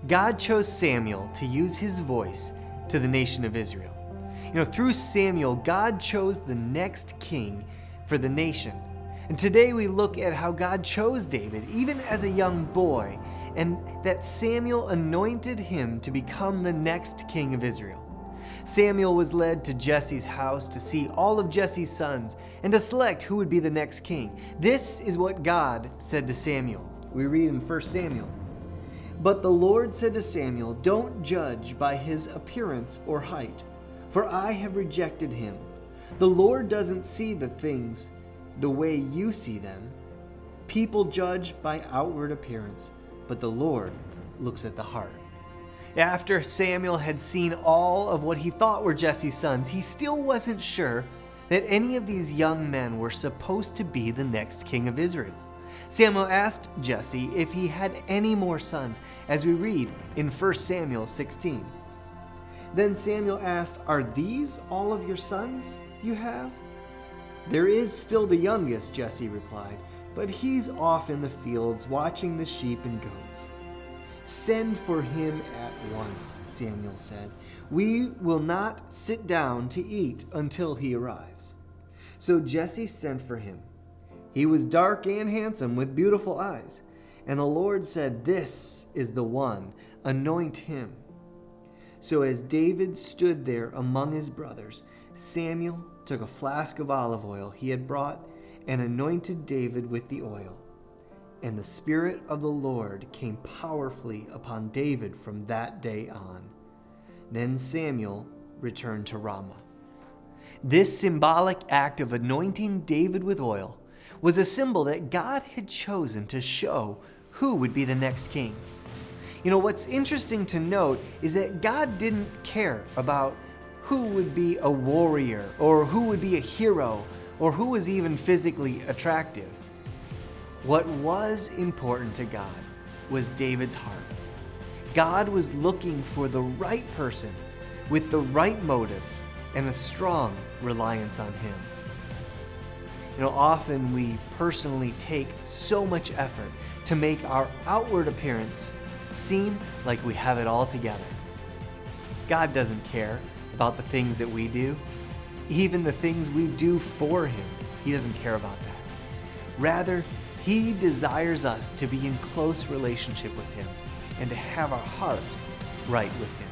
God chose Samuel to use his voice to the nation of Israel. Through Samuel, God chose the next king for the nation. And today we look at how God chose David, even as a young boy, and that Samuel anointed him to become the next king of Israel. Samuel was led to Jesse's house to see all of Jesse's sons and to select who would be the next king. This is what God said to Samuel. We read in 1 Samuel. But the Lord said to Samuel, "Don't judge by his appearance or height, for I have rejected him. The Lord doesn't see the things the way you see them. People judge by outward appearance, but the Lord looks at the heart." After Samuel had seen all of what he thought were Jesse's sons, he still wasn't sure that any of these young men were supposed to be the next king of Israel. Samuel asked Jesse if he had any more sons, as we read in 1 Samuel 16. Then Samuel asked, "Are these all of your sons you have?" "There is still the youngest," Jesse replied, "but he's off in the fields watching the sheep and goats." "Send for him at once," Samuel said. "We will not sit down to eat until he arrives." So Jesse sent for him. He was dark and handsome with beautiful eyes. And the Lord said, "This is the one, anoint him." So as David stood there among his brothers, Samuel took a flask of olive oil he had brought and anointed David with the oil. And the Spirit of the Lord came powerfully upon David from that day on. Then Samuel returned to Ramah. This symbolic act of anointing David with oil was a symbol that God had chosen to show who would be the next king. What's interesting to note is that God didn't care about who would be a warrior or who would be a hero or who was even physically attractive. What was important to God was David's heart. God was looking for the right person with the right motives and a strong reliance on him. Often we personally take so much effort to make our outward appearance seem like we have it all together. God doesn't care about the things that we do, even the things we do for him. He doesn't care about that. Rather, he desires us to be in close relationship with him and to have our heart right with him.